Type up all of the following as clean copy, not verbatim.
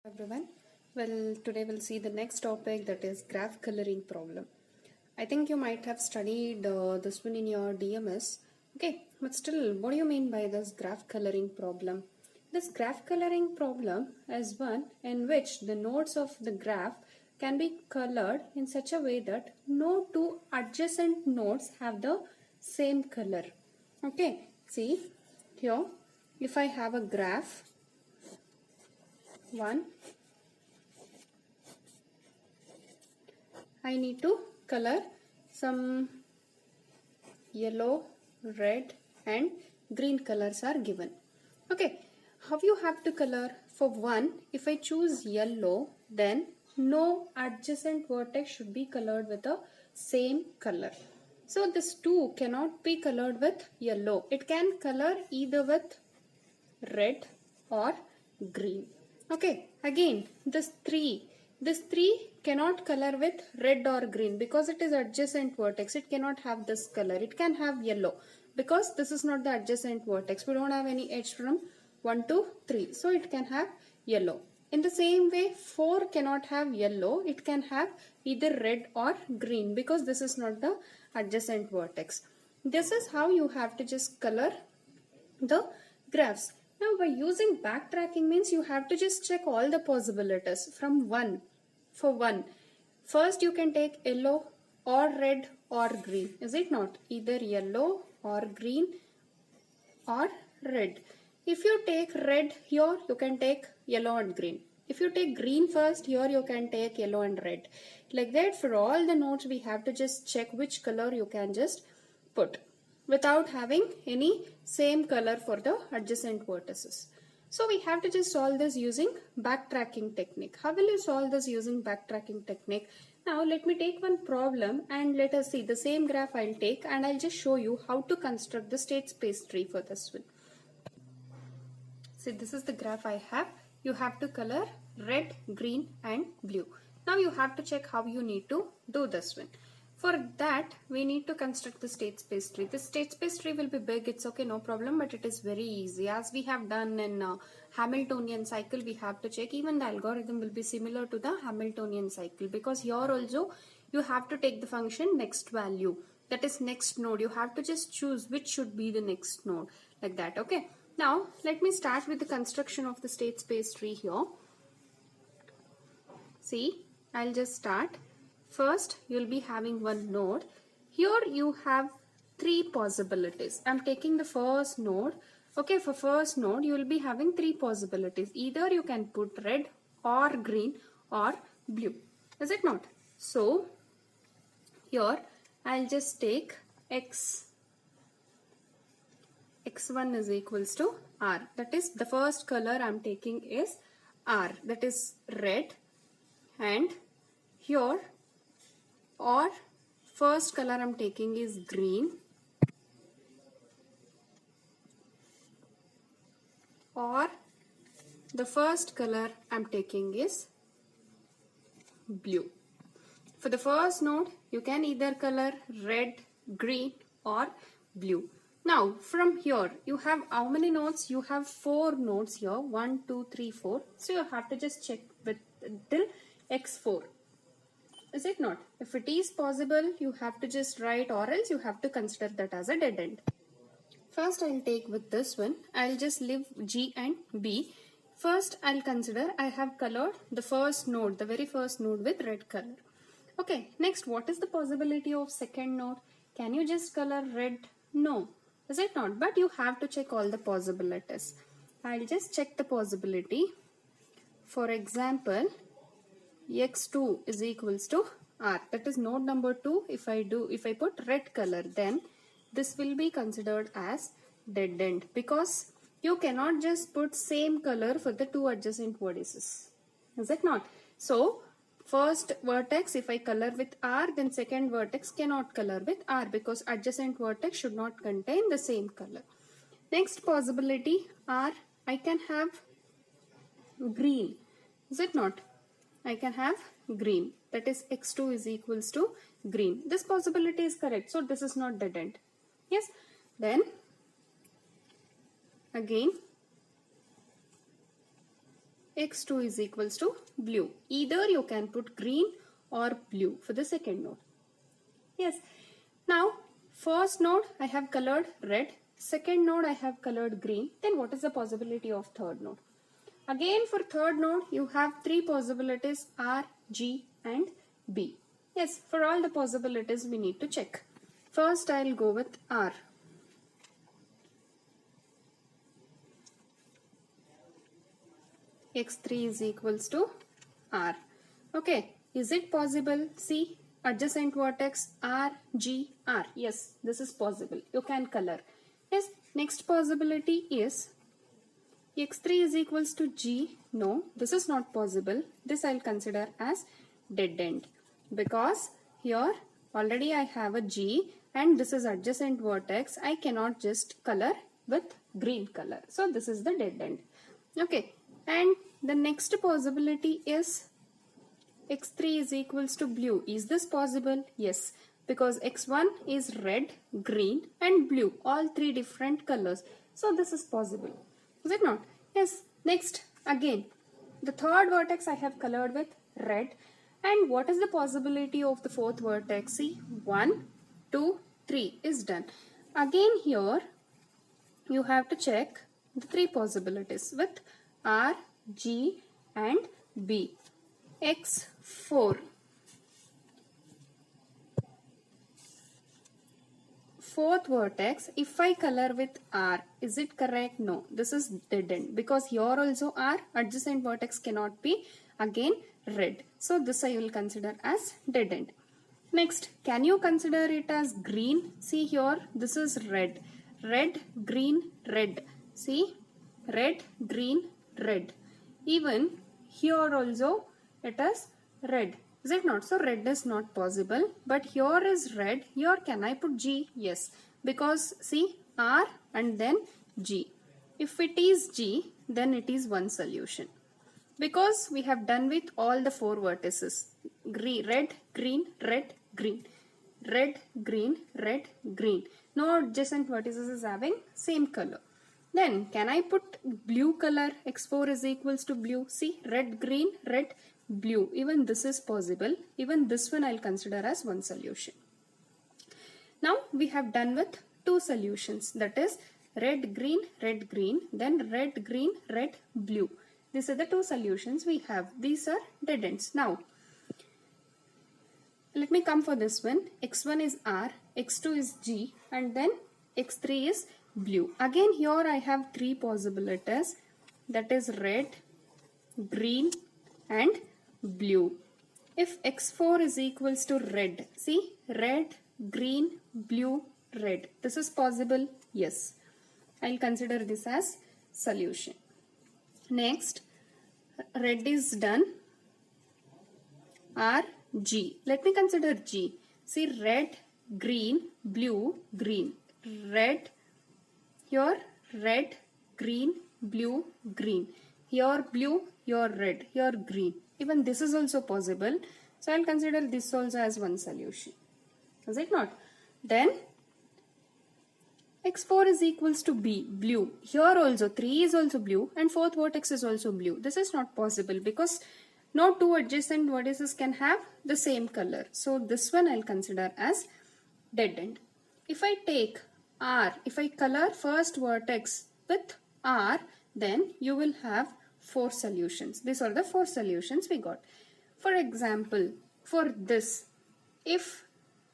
Everyone. Well, today we'll see the next topic, that is graph coloring problem. I think you might have studied this one in your DMS. Okay, but still, what do you mean by this graph coloring problem? This graph coloring problem is one in which the nodes of the graph can be colored in such a way that no two adjacent nodes have the same color. Okay, see here, if I have a graph 1, I need to color some yellow, red and green colors are given. Okay, how you have to color? For 1, if I choose yellow, then no adjacent vertex should be colored with the same color. So this 2 cannot be colored with yellow. It can color either with red or green. Okay, again this 3 cannot color with red or green because it is adjacent vertex. It cannot have this color. It can have yellow because this is not the adjacent vertex. We don't have any edge from 1 to 3. So it can have yellow. In the same way, 4 cannot have yellow. It can have either red or green because this is not the adjacent vertex. This is how you have to just color the graphs. Now by using backtracking means you have to just check all the possibilities from 1. For 1, first you can take yellow or red or green. Is it not? Either yellow or green or red. If you take red here, you can take yellow and green. If you take green first, here you can take yellow and red. Like that, for all the nodes we have to just check which color you can just put without having any same color for the adjacent vertices. So we have to just solve this using backtracking technique. How will you solve this using backtracking technique? Now let me take one problem and let us see the same graph I'll take and I'll just show you how to construct the state space tree for this one. See, this is the graph I have. You have to color red, green and blue. Now you have to check how you need to do this one. For that, we need to construct the state space tree. The state space tree will be big, it's okay, no problem, but it is very easy. As we have done in Hamiltonian cycle, we have to check. Even the algorithm will be similar to the Hamiltonian cycle because here also you have to take the function next value. That is next node. You have to just choose which should be the next node, like that, okay. Now, let me start with the construction of the state space tree here. See, I'll just start. First, you'll be having one node. Here you have 3 possibilities. I'm taking the first node. Okay, for first node, you will be having 3 possibilities. Either you can put red or green or blue. Is it not? So, here I'll just take x1 is equals to r. That is, the first color I'm taking is r. That is red. And here, or first color I'm taking is green, or the first color I'm taking is blue. For the first node, you can either color red, green or blue. Now from here, you have how many nodes? You have 4 nodes here, 1, 2, 3, 4. So you have to just check with till x4. Is it not? If it is possible, you have to just write, or else you have to consider that as a dead end. First, I'll take with this one. I'll just leave G and B. First, I'll consider I have colored the first node, the very first node with red color. Okay, next, what is the possibility of second node? Can you just color red? No. Is it not? But you have to check all the possibilities. I'll just check the possibility. For example, x2 is equals to r. That is node number 2. If I put red color, then this will be considered as dead end because you cannot just put same color for the 2 adjacent vertices. Is it not? So first vertex, if I color with r, then second vertex cannot color with r because adjacent vertex should not contain the same color. Next possibility, r, I can have green. Is it not? I can have green. That is x2 is equals to green. This possibility is correct. So this is not dead end. Yes. Then again x2 is equals to blue. Either you can put green or blue for the second node. Yes. Now, first node I have colored red, second node I have colored green. Then what is the possibility of third node? Again, for third node, you have three possibilities, R, G and B. Yes, for all the possibilities we need to check. First, I'll go with R. x3 is equals to R. Okay, is it possible? See, adjacent vertex R, G, R. Yes, this is possible. You can color. Yes, next possibility is x3 is equals to G. No, this is not possible. This I'll consider as dead end, because here already I have a G and this is adjacent vertex. I cannot just color with green color. So this is the dead end. Okay, and the next possibility is x3 is equals to blue. Is this possible? Yes, because x1 is red, green and blue, all three different colors. So this is possible. Is it not? Yes. Next, again, the third vertex I have colored with red. And what is the possibility of the fourth vertex? See, 1, 2, 3 is done. Again here, you have to check the three possibilities with R, G and B. x4. Fourth vertex, if I color with R, is it correct? No, this is dead end, because here also R, adjacent vertex cannot be again red. So this I will consider as dead end. Next, can you consider it as green? See here, this is red. Red, green, red. See, red, green, red. Even here also it is red. Is it not? So red is not possible. But here is red. Here can I put G? Yes. Because see, R and then G. If it is G, then it is one solution. Because we have done with all the four vertices. Red, green, red, green. Red, green, red, green. No adjacent vertices is having same color. Then can I put blue color? x4 is equals to blue. See, red, green, red, blue. Even this is possible. Even this one I'll consider as one solution. Now we have done with two solutions. That is red, green, then red, green, red, blue. These are the two solutions we have. These are dead ends. Now, let me come for this one. x1 is R, x2 is G and then x3 is blue. Again here I have three possibilities. That is red, green and blue. If x4 is equals to red, see, red, green, blue, red. This is possible? Yes. I'll consider this as solution. Next, red is done. R, G. Let me consider G. See, red, green, blue, green. Red, here red, green, blue, green. Here blue, here red, here green. Even this is also possible. So I'll consider this also as one solution. Is it not? Then x4 is equals to B, blue. Here also 3 is also blue and fourth vertex is also blue. This is not possible because no two adjacent vertices can have the same color. So this one I'll consider as dead end. If I take R, if I color first vertex with R, then you will have four solutions. These are the four solutions we got. For example, for this, if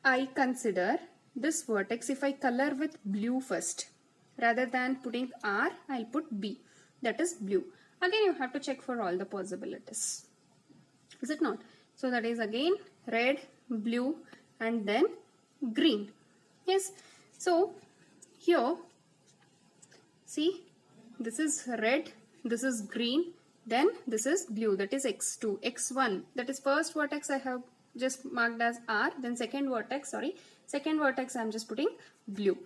I consider this vertex, if I color with blue first, rather than putting R, I'll put B. That is blue. Again, you have to check for all the possibilities. Is it not? So that is again red, blue and then green. Yes. So here, see, this is red, this is green, then this is blue, that is x2, x1, that is first vertex I have just marked as R, then second vertex I am just putting blue.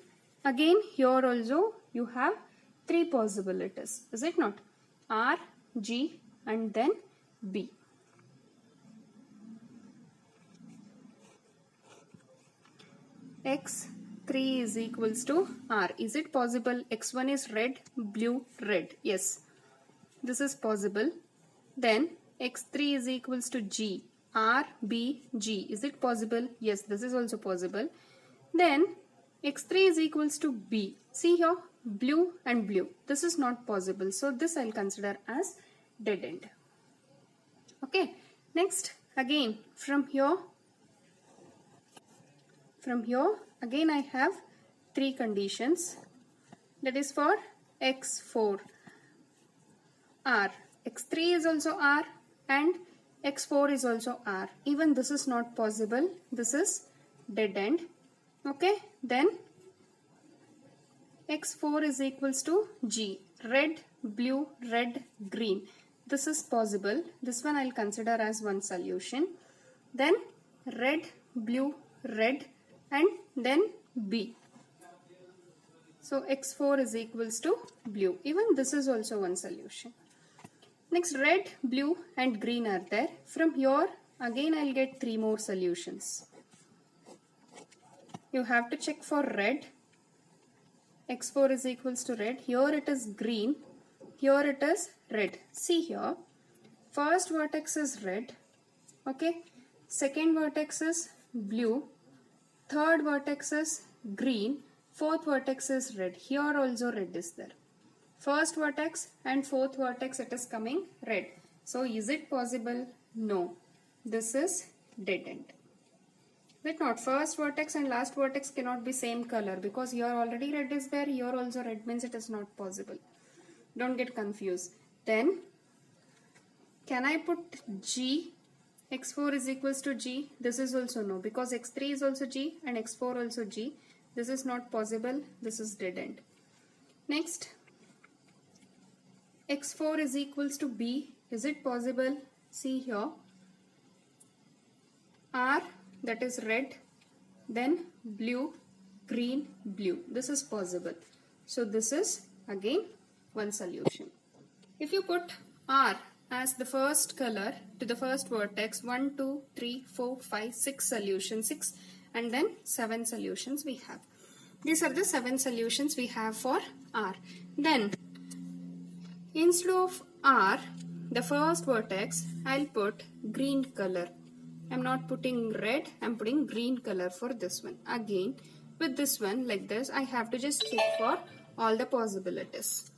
Again here also you have three possibilities, is it not? R, G and then B. x3 is equals to R. Is it possible? x1 is red, blue, red. Yes, this is possible. Then x3 is equals to G. R, B, G. Is it possible? Yes, this is also possible. Then x3 is equals to B. See here, blue and blue. This is not possible. So this I'll consider as dead end. Okay. Next, again from here again I have three conditions. That is for x4 R. x3 is also R and x4 is also R. Even this is not possible. This is dead end. Okay. Then x4 is equals to G. Red, blue, red, green. This is possible. This one I'll consider as one solution. Then red, blue, red, and then B. So x4 is equals to blue. Even this is also one solution. Next, red, blue and green are there. From here again I'll get three more solutions. You have to check for red. x4 is equals to red. Here it is green. Here it is red. See here. First vertex is red. Okay. Second vertex is blue. Third vertex is green. Fourth vertex is red. Here also red is there. First vertex and fourth vertex it is coming red. So is it possible? No. This is dead end. Is it not? First vertex and last vertex cannot be same color because here already red is there. Here also red means it is not possible. Don't get confused. Then can I put G? x4 is equals to G. This is also no because x3 is also G and x4 also G. This is not possible. This is dead end. Next, x4 is equals to B. Is it possible? See here. R, that is red, then blue, green, blue. This is possible. So this is again one solution. If you put R as the first color to the first vertex, 1, 2, 3, 4, 5, 6 solutions, 6 and then 7 solutions we have. These are the 7 solutions we have for R. Then instead of R, the first vertex, I'll put green color. I'm not putting red, I'm putting green color for this one. Again, with this one like this, I have to just check for all the possibilities.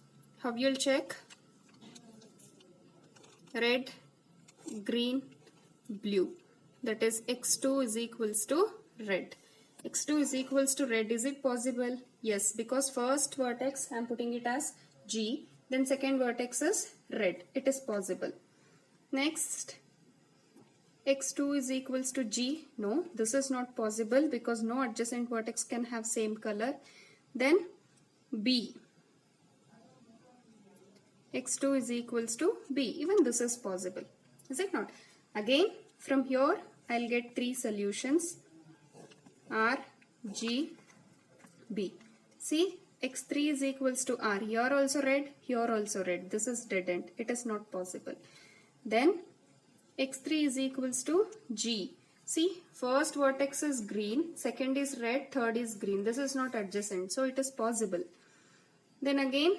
How you'll check? Red, green, blue. That is x2 is equals to red. x2 is equals to red. Is it possible? Yes, because first vertex I'm putting it as G. Then second vertex is red. It is possible. Next, x2 is equals to G. No, this is not possible because no adjacent vertex can have same color. Then B. x2 is equals to B. Even this is possible. Is it not? Again, from here I'll get 3 solutions. R, G, B. See, x3 is equals to R. Here also red, here also red. This is dead end. It is not possible. Then x3 is equals to G. See, first vertex is green, second is red, third is green. This is not adjacent, so it is possible. Then again,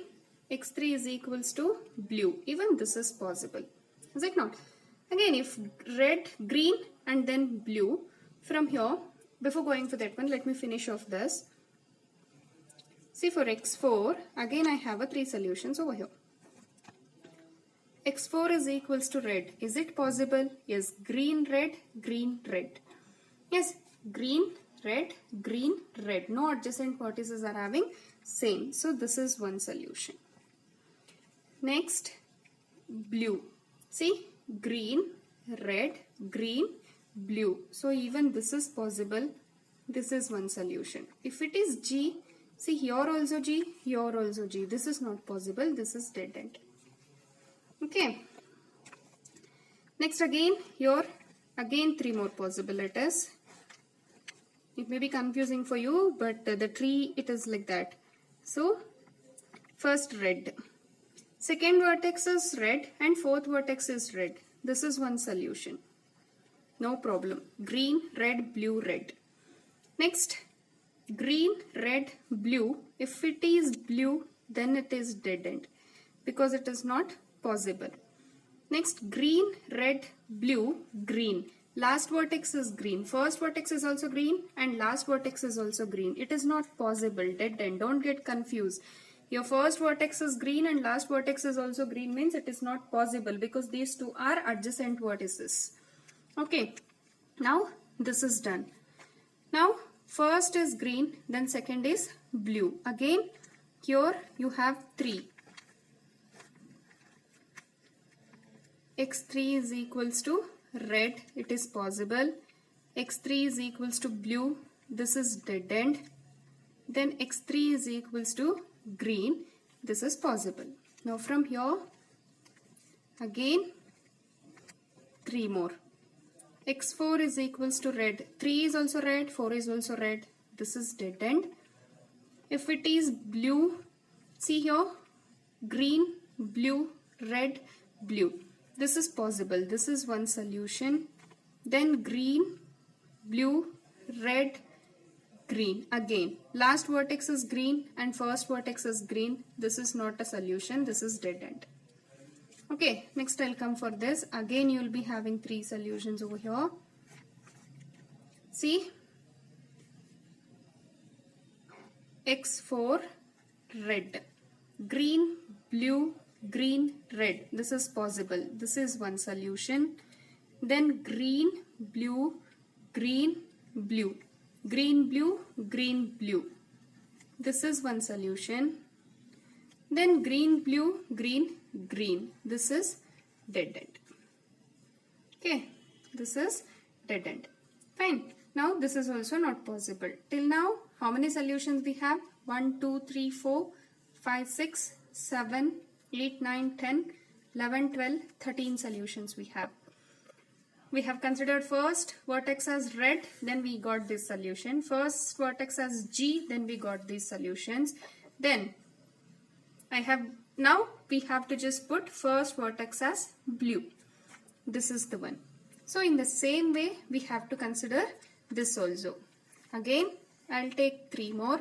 x3 is equals to blue. Even this is possible. Is it not? Again, if red, green and then blue, from here, before going for that one, let me finish off this. See, for x4, again I have 3 solutions over here. x4 is equals to red. Is it possible? Yes, green, red, green, red. Yes, green, red, green, red. No adjacent vertices are having same. So this is one solution. Next, blue. See, green, red, green, blue. So even this is possible. This is one solution. If it is G, see here also G, here also G. This is not possible. This is dead end. Okay. Next again, here again 3 more possibilities. It may be confusing for you, but the tree it is like that. So first red. Second vertex is red and fourth vertex is red. This is one solution. No problem. Green, red, blue, red. Next, green, red, blue. If it is blue, then it is dead end because it is not possible. Next, green, red, blue, green. Last vertex is green. First vertex is also green and last vertex is also green. It is not possible. Dead end. Don't get confused. Your first vertex is green and last vertex is also green means it is not possible because these two are adjacent vertices. Okay. Now this is done. Now first is green, then second is blue. Again here you have 3. x3 is equals to red, it is possible. x3 is equals to blue, this is dead end. Then x3 is equals to green, this is possible. Now from here again 3 more. x4 is equals to red, 3 is also red, 4 is also red, this is dead end. If it is blue, see here, green, blue, red, blue. This is possible. This is one solution. Then green, blue, red, green. Again, last vertex is green and first vertex is green. This is not a solution. This is dead end. Okay, next I'll come for this. Again, you will be having 3 solutions over here. See, x4, red, green, blue, green, red. This is possible. This is one solution. Then green, blue, green, blue. Green, blue, green, blue. This is one solution. Then green, blue, green, green. This is dead end. Okay, this is dead end. Fine. Now this is also not possible. Till now, how many solutions we have? 1, 2, 3, 4, 5, 6, 7, 8, 9, 10, 11, 12, 13 solutions we have. We have considered first vertex as red, then we got this solution. First vertex as G, then we got these solutions. Then now we have to just put first vertex as blue. This is the one. So in the same way, we have to consider this also. Again, I'll take 3 more.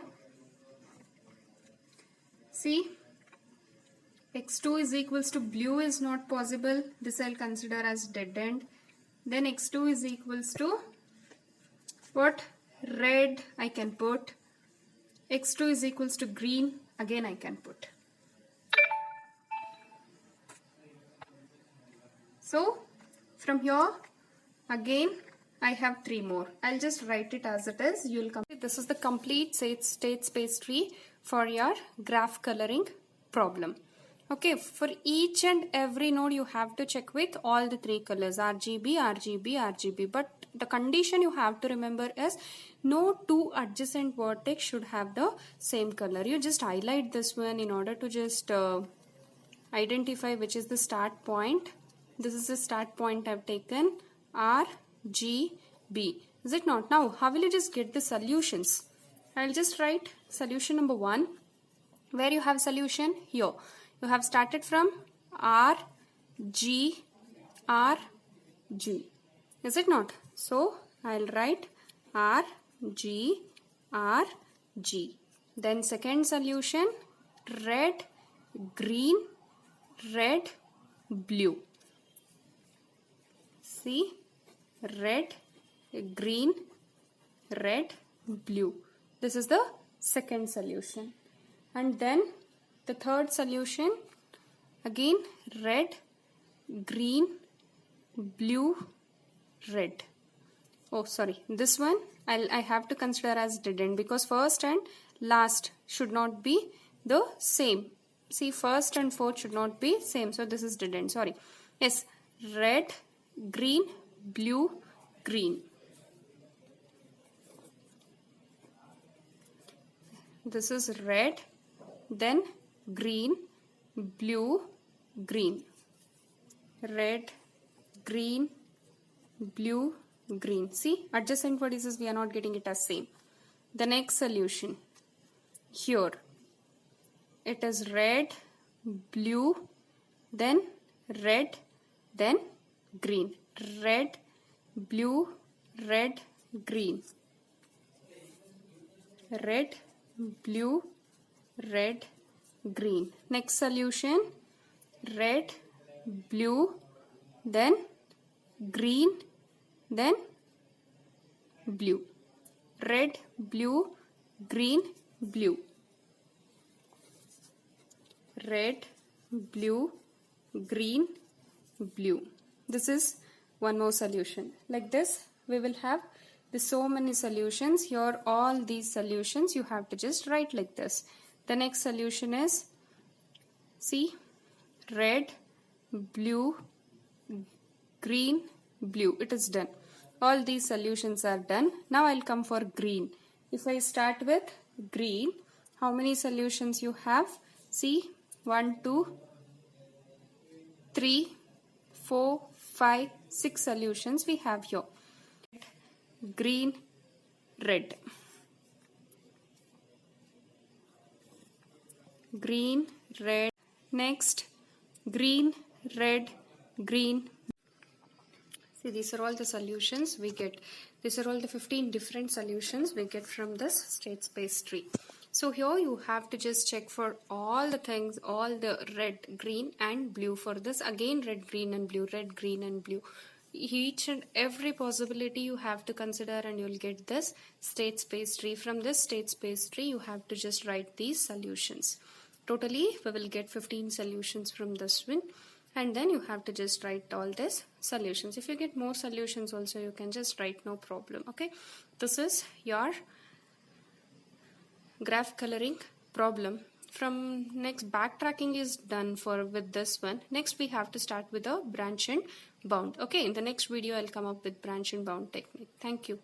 See, x2 is equals to blue is not possible. This I'll consider as dead end. Then x2 is equals to what? Red I can put. x2 is equals to green. Again I can put. So from here again I have 3 more. I'll just write it as it is. You'll come. This is the complete state space tree for your graph coloring problem. Okay, for each and every node you have to check with all the 3 colors RGB, RGB, RGB. But the condition you have to remember is no 2 adjacent vertex should have the same color. You just highlight this one in order to just identify which is the start point. This is the start point I've taken, RGB. Is it not? Now, how will you just get the solutions? I'll just write solution number 1. Where you have solution? Here. You have started from R, G, R, G. Is it not? So, I'll write R, G, R, G. Then second solution, red, green, red, blue. See, red, green, red, blue. This is the second solution. And then the third solution, again red, green, blue, red. Oh, sorry. This one I have to consider as dead end because first and last should not be the same. See, first and fourth should not be same. So this is dead end. Sorry. Yes, red, green, blue, green. This is red, then green, blue, green. Red, green, blue, green. See, adjacent vertices we are not getting it as same. The next solution, here, it is red, blue, then red, then green. Red, blue, red, green. Red, blue, red, green. Next solution, red, blue, then green, then blue. Red, blue, green, blue. Red, blue, green, blue. This is one more solution. Like this, we will have so many solutions. Here, all these solutions you have to just write like this. The next solution is, see, red, blue, green, blue. It is done. All these solutions are done. Now I'll come for green. If I start with green, how many solutions you have? See, 1, 2, 3, 4, 5, 6 solutions we have here. Green, red. Green, red. Next, green, red, green. See, these are all the solutions we get. These are all the 15 different solutions we get from this state space tree. So here you have to just check for all the things, all the red, green and blue for this. Again, red, green and blue, red, green and blue. Each and every possibility you have to consider and you'll get this state space tree. From this state space tree, you have to just write these solutions. Totally, we will get 15 solutions from this one. And then you have to just write all these solutions. If you get more solutions also, you can just write, no problem. Okay, this is your graph coloring problem. From next, backtracking is done for with this one. Next we have to start with a branch and bound. Okay, in the next video I'll come up with branch and bound technique. Thank you.